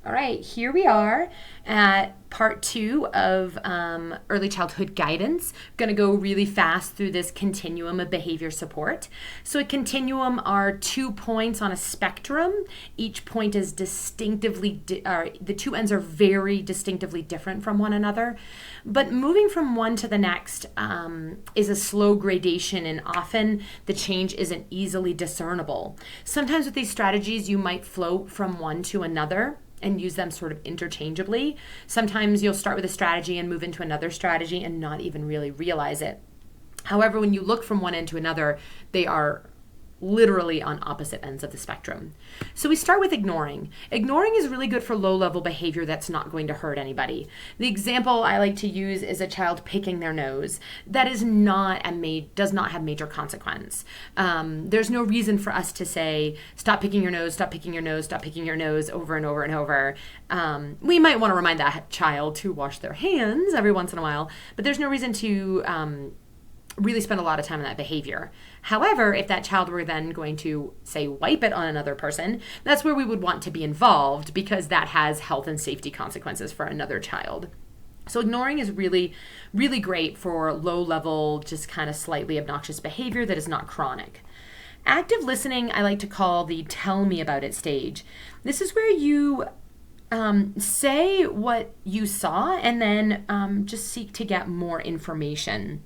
All right, here we are at part 2 of early childhood guidance. I'm going to go really fast through this continuum of behavior support. So a continuum are 2 points on a spectrum. Each point is distinctively, the two ends are very distinctively different from one another. But moving from one to the next is a slow gradation, and often the change isn't easily discernible. Sometimes with these strategies, you might float from one to another and use them sort of interchangeably. Sometimes you'll start with a strategy and move into another strategy and not even really realize it. However, when you look from one end to another, they are literally on opposite ends of the spectrum. So we start with ignoring. Ignoring is really good for low-level behavior that's not going to hurt anybody. The example I like to use is a child picking their nose. That is does not have major consequence. There's no reason for us to say, stop picking your nose, stop picking your nose, stop picking your nose over and over and over. We might want to remind that child to wash their hands every once in a while, but there's no reason to really spend a lot of time on that behavior. However, if that child were then going to, say, wipe it on another person, that's where we would want to be involved, because that has health and safety consequences for another child. So ignoring is really, really great for low-level, just kind of slightly obnoxious behavior that is not chronic. Active listening, I like to call the tell me about it stage. This is where you say what you saw and then just seek to get more information.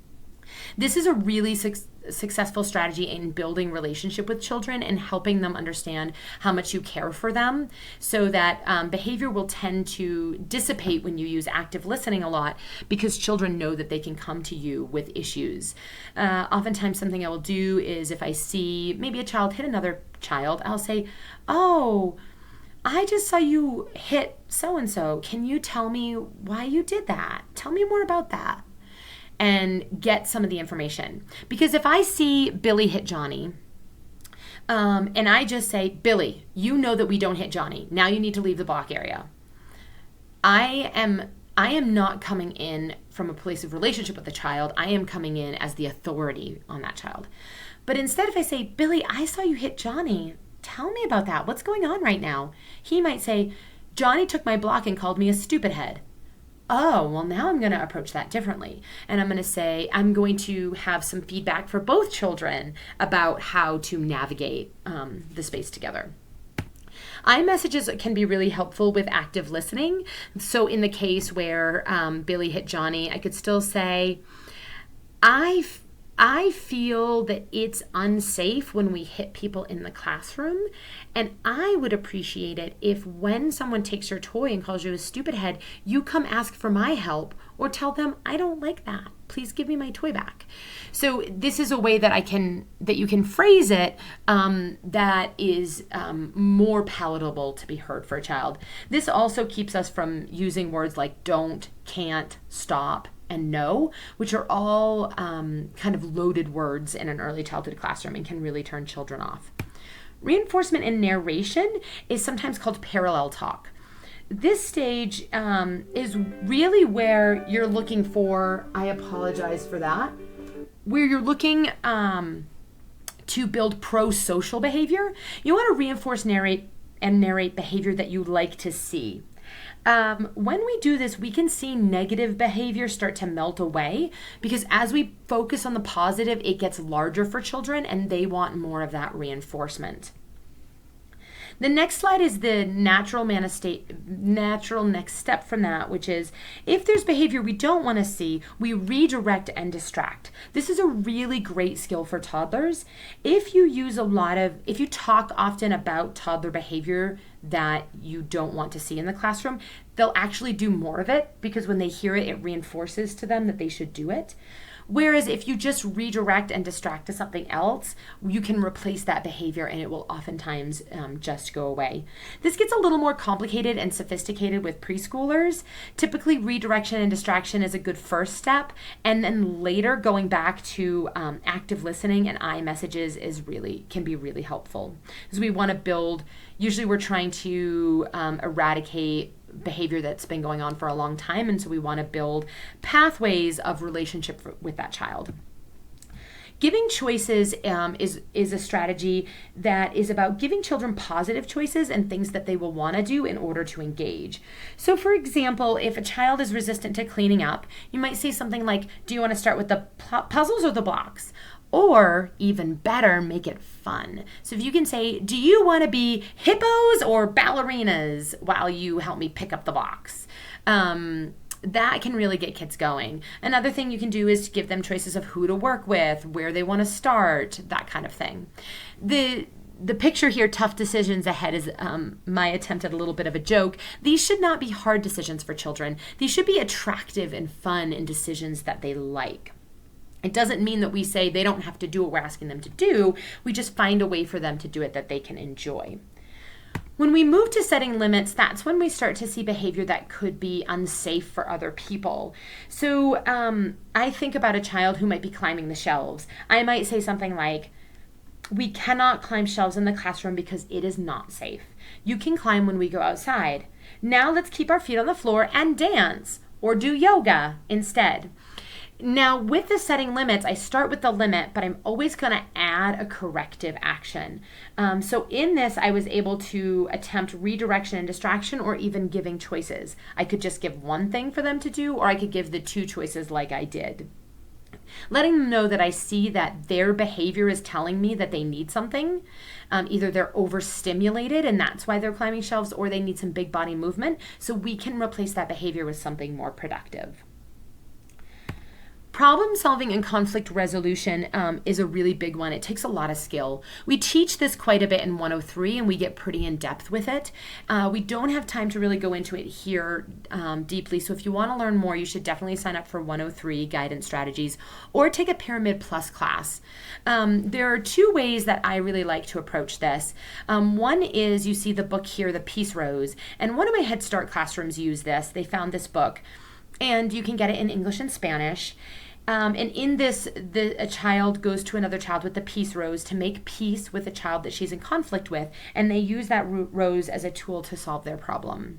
This is a really successful strategy in building relationship with children and helping them understand how much you care for them, so that behavior will tend to dissipate when you use active listening a lot, because children know that they can come to you with issues. Oftentimes something I will do is, if I see maybe a child hit another child, I'll say, "Oh, I just saw you hit so-and-so. Can you tell me why you did that? Tell me more about that." And get some of the information. Because if I see Billy hit Johnny, and I just say, "Billy, you know that we don't hit Johnny. Now you need to leave the block area." I am not coming in from a place of relationship with the child. I am coming in as the authority on that child. But instead, if I say, "Billy, I saw you hit Johnny. Tell me about that. What's going on right now?" He might say, "Johnny took my block and called me a stupid head." Oh, well, now I'm going to approach that differently. And I'm going to say, I'm going to have some feedback for both children about how to navigate the space together. iMessages can be really helpful with active listening. So in the case where Billy hit Johnny, I could still say, I feel that it's unsafe when we hit people in the classroom, and I would appreciate it if, when someone takes your toy and calls you a stupid head, you come ask for my help or tell them, "I don't like that. Please give me my toy back." So this is a way that you can phrase it that is more palatable to be heard for a child. This also keeps us from using words like don't, can't, stop, and no, which are all kind of loaded words in an early childhood classroom and can really turn children off. Reinforcement and narration is sometimes called parallel talk. This stage is really where you're looking for, I apologize for that, where you're looking to build pro-social behavior. You want to reinforce, narrate behavior that you like to see. When we do this, we can see negative behavior start to melt away, because as we focus on the positive, it gets larger for children and they want more of that reinforcement. The next slide is the natural next step from that, which is, if there's behavior we don't want to see, we redirect and distract. This is a really great skill for toddlers. If you talk often about toddler behavior that you don't want to see in the classroom, they'll actually do more of it, because when they hear it, it reinforces to them that they should do it. Whereas if you just redirect and distract to something else, you can replace that behavior and it will oftentimes just go away. This gets a little more complicated and sophisticated with preschoolers. Typically, redirection and distraction is a good first step, and then later going back to active listening and iMessages can be really helpful. Because we want to build, usually we're trying to eradicate behavior that's been going on for a long time, and so we want to build pathways of relationship with that child. Giving choices is a strategy that is about giving children positive choices and things that they will want to do in order to engage. So for example, if a child is resistant to cleaning up, you might say something like, do you want to start with the puzzles or the blocks? Or even better, make it fun. So if you can say, do you want to be hippos or ballerinas while you help me pick up the blocks? That can really get kids going. Another thing you can do is give them choices of who to work with, where they want to start, that kind of thing. The picture here, tough decisions ahead, is my attempt at a little bit of a joke. These should not be hard decisions for children. These should be attractive and fun and decisions that they like. It doesn't mean that we say they don't have to do what we're asking them to do. We just find a way for them to do it that they can enjoy. When we move to setting limits, that's when we start to see behavior that could be unsafe for other people. So I think about a child who might be climbing the shelves. I might say something like, we cannot climb shelves in the classroom because it is not safe. You can climb when we go outside. Now let's keep our feet on the floor and dance or do yoga instead. Now, with the setting limits, I start with the limit, but I'm always going to add a corrective action. So in this, I was able to attempt redirection and distraction, or even giving choices. I could just give one thing for them to do, or I could give the two choices like I did. Letting them know that I see that their behavior is telling me that they need something. Either they're overstimulated and that's why they're climbing shelves, or they need some big body movement. So we can replace that behavior with something more productive. Problem solving and conflict resolution is a really big one. It takes a lot of skill. We teach this quite a bit in 103 and we get pretty in depth with it. We don't have time to really go into it here deeply. So if you want to learn more, you should definitely sign up for 103 Guidance Strategies or take a Pyramid Plus class. There are two ways that I really like to approach this. One is, you see the book here, The Peace Rose. And one of my Head Start classrooms used this. They found this book. And you can get it in English and Spanish. And in this, a child goes to another child with the peace rose to make peace with a child that she's in conflict with, and they use that rose as a tool to solve their problem.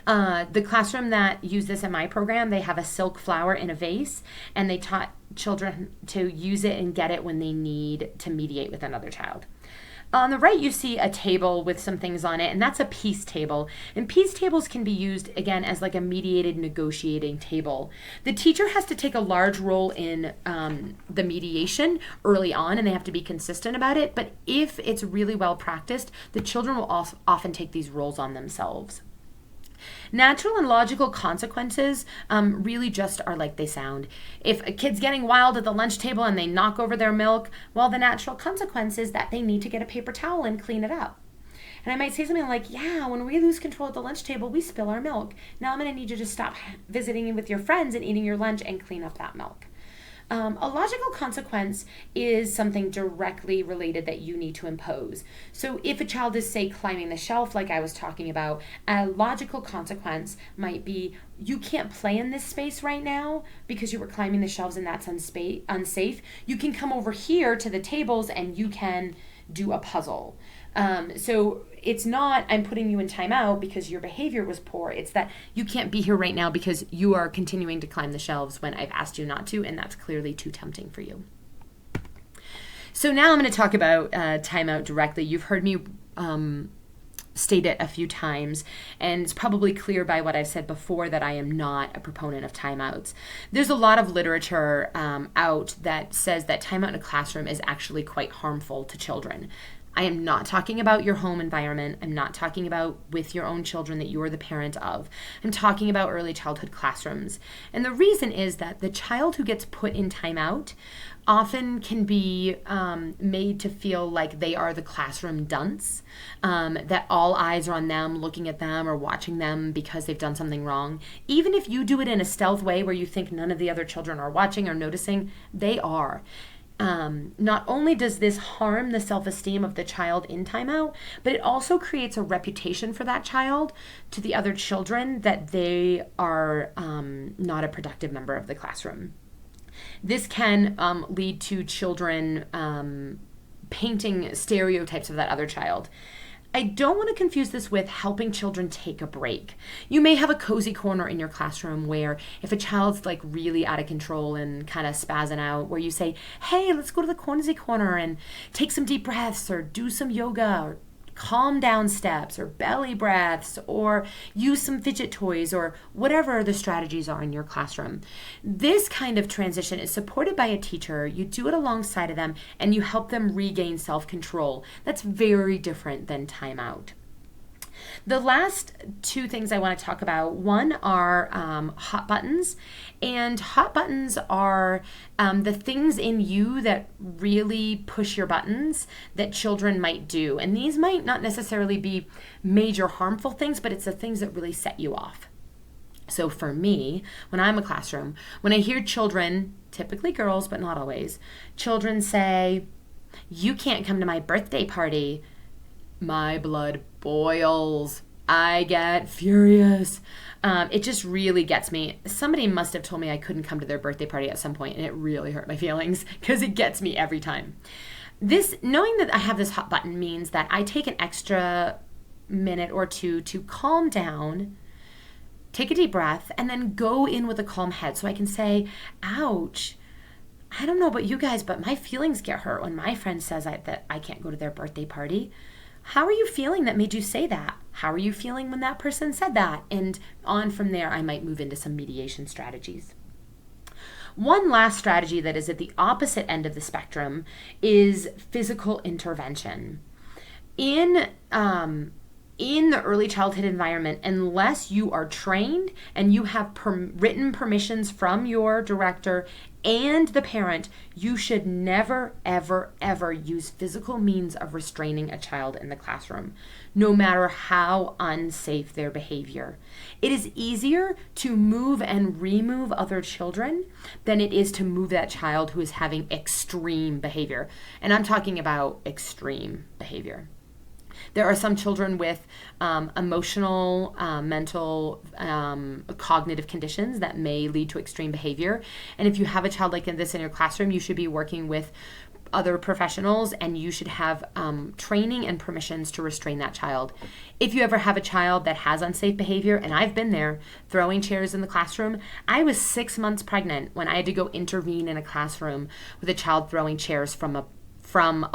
The classroom that used this in my program, they have a silk flower in a vase, and they taught children to use it and get it when they need to mediate with another child. On the right, you see a table with some things on it, and that's a peace table. And peace tables can be used, again, as like a mediated negotiating table. The teacher has to take a large role in the mediation early on, and they have to be consistent about it. But if it's really well practiced, the children will also often take these roles on themselves. Natural and logical consequences really just are like they sound. If a kid's getting wild at the lunch table and they knock over their milk, well, the natural consequence is that they need to get a paper towel and clean it up. And I might say something like, yeah, when we lose control at the lunch table, we spill our milk. Now I'm going to need you to stop visiting with your friends and eating your lunch and clean up that milk. A logical consequence is something directly related that you need to impose. So if a child is, say, climbing the shelf like I was talking about, a logical consequence might be, you can't play in this space right now because you were climbing the shelves and that's unsafe. You can come over here to the tables and you can do a puzzle. So it's not, I'm putting you in timeout because your behavior was poor. It's that you can't be here right now because you are continuing to climb the shelves when I've asked you not to, and that's clearly too tempting for you. So now I'm going to talk about timeout directly. You've heard me state it a few times, and it's probably clear by what I've said before that I am not a proponent of timeouts. There's a lot of literature out that says that timeout in a classroom is actually quite harmful to children. I am not talking about your home environment. I'm not talking about with your own children that you are the parent of. I'm talking about early childhood classrooms. And the reason is that the child who gets put in timeout often can be made to feel like they are the classroom dunce, that all eyes are on them, looking at them or watching them because they've done something wrong. Even if you do it in a stealth way where you think none of the other children are watching or noticing, they are. Not only does this harm the self-esteem of the child in timeout, but it also creates a reputation for that child to the other children that they are not a productive member of the classroom. This can lead to children painting stereotypes of that other child. I don't want to confuse this with helping children take a break. You may have a cozy corner in your classroom where if a child's like really out of control and kind of spazzing out, where you say, hey, let's go to the cozy corner and take some deep breaths or do some yoga or calm down steps or belly breaths or use some fidget toys or whatever the strategies are in your classroom. This kind of transition is supported by a teacher. You do it alongside of them and you help them regain self-control. That's very different than timeout. The last two things I want to talk about, one are hot buttons. And hot buttons are the things in you that really push your buttons that children might do. And these might not necessarily be major harmful things, but it's the things that really set you off. So for me, when I'm in a classroom, when I hear children, typically girls, but not always, children say, you can't come to my birthday party, my blood boils. I get furious. It just really gets me. Somebody must have told me I couldn't come to their birthday party at some point, and it really hurt my feelings because it gets me every time. Knowing that I have this hot button means that I take an extra minute or two to calm down, take a deep breath, and then go in with a calm head so I can say, ouch, I don't know about you guys, but my feelings get hurt when my friend says that I can't go to their birthday party. How are you feeling that made you say that? How are you feeling when that person said that? And on from there, I might move into some mediation strategies. One last strategy that is at the opposite end of the spectrum is physical intervention. In the early childhood environment, unless you are trained and you have written permissions from your director and the parent, you should never, ever, ever use physical means of restraining a child in the classroom, no matter how unsafe their behavior. It is easier to move and remove other children than it is to move that child who is having extreme behavior. And I'm talking about extreme behavior. There are some children with emotional, mental, cognitive conditions that may lead to extreme behavior. And if you have a child like this in your classroom, you should be working with other professionals and you should have training and permissions to restrain that child. If you ever have a child that has unsafe behavior, and I've been there, throwing chairs in the classroom. I was 6 months pregnant when I had to go intervene in a classroom with a child throwing chairs from a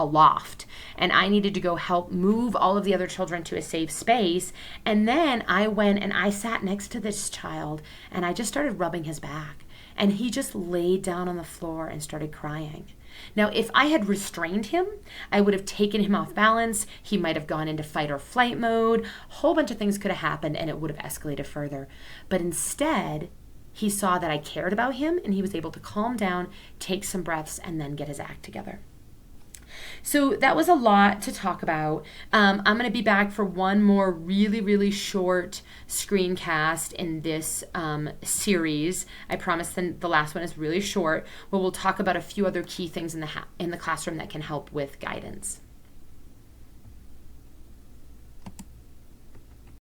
loft, and I needed to go help move all of the other children to a safe space. And then I went and I sat next to this child and I just started rubbing his back, and he just laid down on the floor and started crying. Now, if I had restrained him, I would have taken him off balance. He might have gone into fight or flight mode. A whole bunch of things could have happened and it would have escalated further. But instead, he saw that I cared about him and he was able to calm down, take some breaths, and then get his act together. So that was a lot to talk about. I'm going to be back for one more really, really short screencast in this series. I promise the last one is really short, but we'll talk about a few other key things in the classroom that can help with guidance.